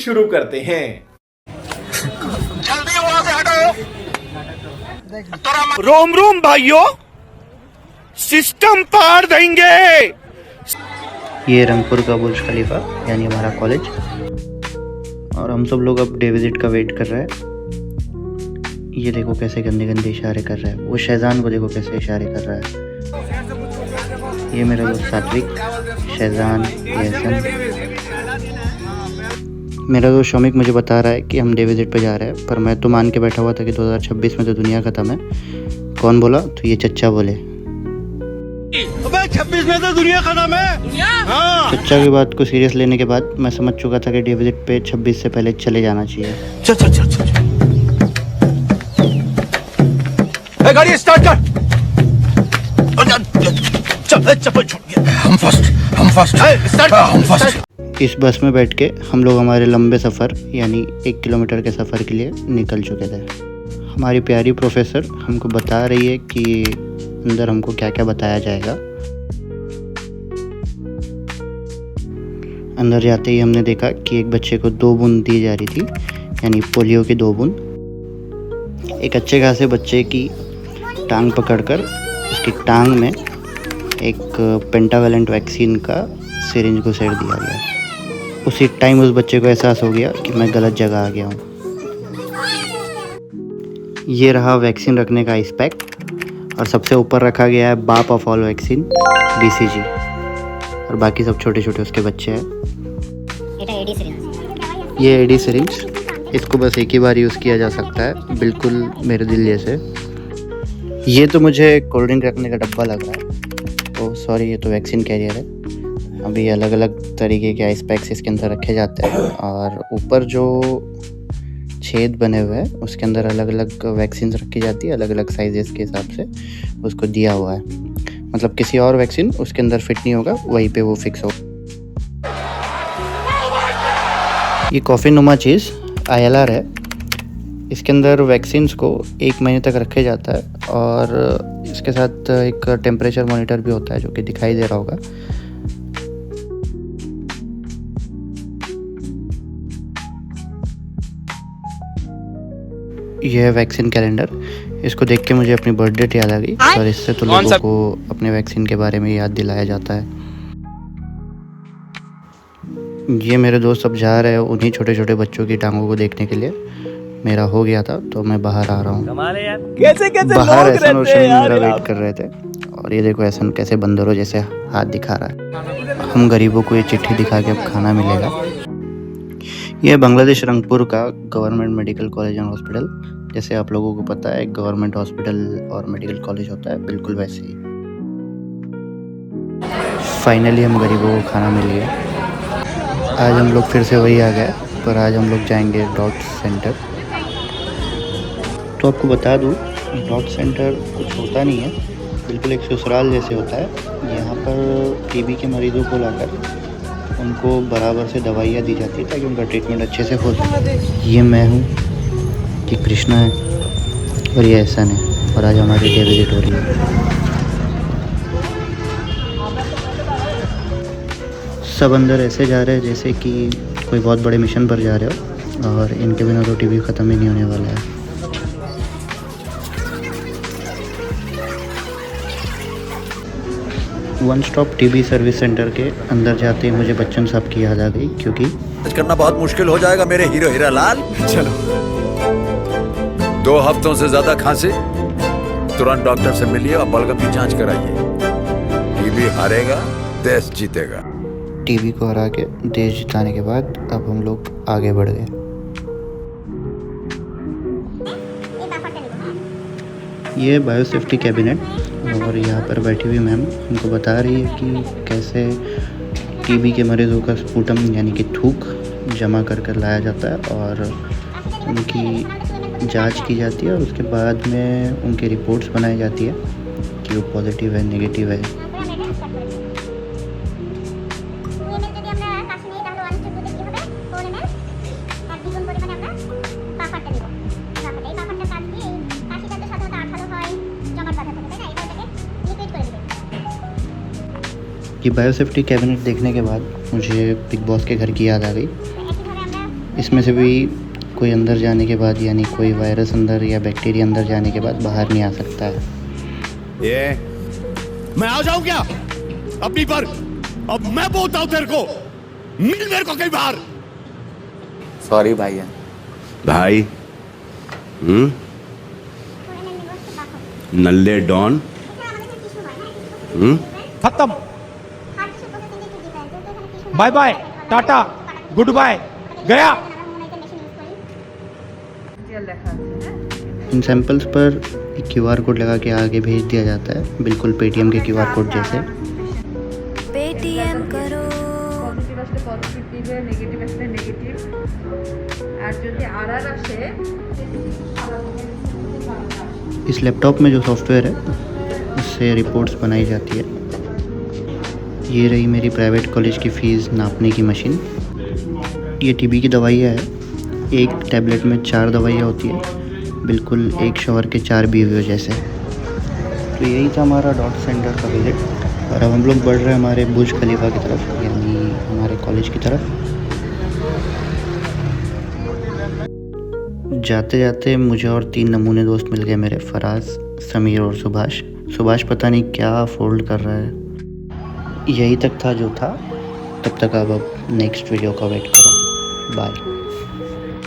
जल्दी वहां से हटो। रोम रोम भाइयों, सिस्टम पार देंगे। ये रंगपुर का बुर्ज खलीफा यानी हमारा कॉलेज, और हम सब लोग अब डे विजिट का वेट कर रहे हैं। ये देखो कैसे गंदे गंदे इशारे कर रहा है, वो शहजान को देखो कैसे इशारे कर रहा है। ये मेरा दोस्त सात्विक, शहजान, यहसन। मेरा दोस्त शौमिक मुझे बता रहा है कि हम डे विजिट पे जा रहे हैं, पर मैं तो मान के बैठा हुआ था कि 2026 में तो दुनिया ख़त्म है। कौन बोला? तो ये चच्चा बोले। 26 में तो दुनिया खत्म है। हाँ। चच्चा की बात को सीरियस लेने के बाद मैं समझ चुका था कि डे विजिट पे 26 से पहले चले जाना चाहिए। चल चल चल चल, गाड़ी स्टार्ट कर। चल चप्पल छोड़ गया। हम फर्स्ट स्टार्ट। हम फर्स्ट। इस बस में बैठ के हम लोग हमारे लंबे सफ़र यानी 1 किलोमीटर के सफ़र के लिए निकल चुके थे। हमारी प्यारी प्रोफेसर हमको बता रही है कि अंदर हमको क्या क्या बताया जाएगा। अंदर जाते ही हमने देखा कि एक बच्चे को 2 बूंद दी जा रही थी, यानी पोलियो की 2 बूंद। एक अच्छे खासे बच्चे की टांग पकड़कर उसकी टांग में एक पेंटावेलेंट वैक्सीन का सिरिंज को सेट दिया गया। उसी टाइम उस बच्चे को एहसास हो गया कि मैं गलत जगह आ गया हूँ। ये रहा वैक्सीन रखने का आइस पैक, और सबसे ऊपर रखा गया है बाप ऑफ ऑल वैक्सीन, BCG, और बाकी सब छोटे छोटे उसके बच्चे हैं। ये एडी सिरिंज, इसको बस एक ही बार यूज़ किया जा सकता है, बिल्कुल मेरे दिल जैसे। ये तो मुझे कोल्ड ड्रिंक रखने का डब्बा लग रहा है। ओह सॉरी, ये तो वैक्सीन कैरियर है। अभी अलग अलग तरीके के आइस पैक्स इसके अंदर रखे जाते हैं, और ऊपर जो छेद बने हुए हैं उसके अंदर अलग अलग वैक्सीन रखी जाती है, अलग अलग साइजेस के हिसाब से उसको दिया हुआ है। मतलब किसी और वैक्सीन उसके अंदर फिट नहीं होगा, वहीं पे वो फिक्स होगा। ये कॉफ़ी नुमा चीज़ ILR है। इसके अंदर वैक्सीन्स को 1 महीने तक रखे जाता है, और इसके साथ एक टेम्परेचर मॉनिटर भी होता है जो कि दिखाई दे रहा होगा। यह है वैक्सीन कैलेंडर। इसको देख के मुझे अपनी बर्थ डेट याद आ गई, और इससे तो लोगों को अपने वैक्सीन के बारे में याद दिलाया जाता है। ये मेरे दोस्त अब जा रहे हैं उन्हीं छोटे छोटे बच्चों की टांगों को देखने के लिए। मेरा हो गया था तो मैं बाहर आ रहा हूँ। बाहर एहसन और शमीम मेरा वेट कर रहे थे, और ये देखो एहसन कैसे बंदरों जैसे हाथ दिखा रहा है। हम गरीबों को ये चिट्ठी दिखा के अब खाना मिलेगा। यह बांग्लादेश रंगपुर का government medical college and hospital. जैसे आप लोगों को पता है गवर्नमेंट हॉस्पिटल और मेडिकल कॉलेज होता है, बिल्कुल वैसे ही। फाइनली हम गरीबों को खाना मिल गया। आज हम लोग फिर से वही आ गए, पर आज हम लोग जाएंगे डॉट सेंटर। तो आपको बता दूँ, डॉट सेंटर कुछ होता नहीं है, बिल्कुल एक ससुराल जैसे होता है। यहाँ पर TB के मरीज़ों को लाकर उनको बराबर से दवाइयाँ दी जाती है ताकि उनका ट्रीटमेंट अच्छे से हो सके। ये मैं हूँ, ये कृष्णा है, और ये एहसन है, और आज हमारी डे विजिट हो रही है। सब अंदर ऐसे जा रहे हैं जैसे कि कोई बहुत बड़े मिशन पर जा रहे हो, और इनके बिना तो TB ख़त्म ही नहीं होने वाला है। One stop TB service centre के अंदर जाते ही मुझे बच्चन साहब की याद आ गई, क्योंकि करना बहुत मुश्किल हो जाएगा मेरे हीरो हीरा लाल। चलो। 2 हफ्तों से ज्यादा खांसी, तुरंत डॉक्टर से मिलिए और बलगम की जांच कराइए। TB हारेगा, देश जीतेगा। TB को हरा के देश जिताने के बाद अब हम लोग आगे बढ़ गए। ये बायोसेफ्टी कैबिनेट, और यहाँ पर बैठी हुई मैम हमको बता रही है कि कैसे TB के मरीज़ों का स्पूटम यानी कि थूक जमा कर कर लाया जाता है, और उनकी जांच की जाती है, और उसके बाद में उनकी रिपोर्ट्स बनाई जाती है कि वो पॉजिटिव है, नेगेटिव है। ये बायोसेफ्टी कैबिनेट देखने के बाद मुझे बिग बॉस के घर की याद आ गई। इसमें से भी कोई अंदर जाने के बाद यानी कोई वायरस अंदर या बैक्टीरिया अंदर जाने के बाद बाहर नहीं आ सकता है। ये मैं आ जाऊं क्या अपनी पर? अब मैं बोलता हूं तेरे को, मिल मेरे को कहीं बाहर। सॉरी भैया। भाई नल्ले डॉन खत्म। Bye bye, tata, good bye, गया। इन सैंपल्स पर एक क्यूआर कोड लगा के आगे भेज दिया जाता है, बिल्कुल पेटीएम के क्यूआर कोड जैसे। पेटीएम करो। পজিটিভ আসলে পজিটিভ দিবে, নেগেটিভ আসলে নেগেটিভ। আর যদি আরআর আসে इस लैपटॉप में जो सॉफ्टवेयर है उससे रिपोर्ट्स बनाई जाती है। ये रही मेरी प्राइवेट कॉलेज की फ़ीस नापने की मशीन। ये टीबी की दवाइयाँ है, एक टैबलेट में 4 दवाइयाँ होती है, बिल्कुल एक शॉवर के 4 बीवियों जैसे। तो यही था हमारा डॉट सेंटर का विजिट, और अब हम लोग बढ़ रहे हैं हमारे बुर्ज खलीफा की तरफ, यानी हमारे कॉलेज की तरफ। जाते जाते मुझे और 3 नमूने दोस्त मिल गए मेरे, फराज, समीर और सुभाष। सुभाष पता नहीं क्या फोल्ड कर रहा है। यही तक था जो था, तब तक अब नेक्स्ट वीडियो का वेट करो। बाय।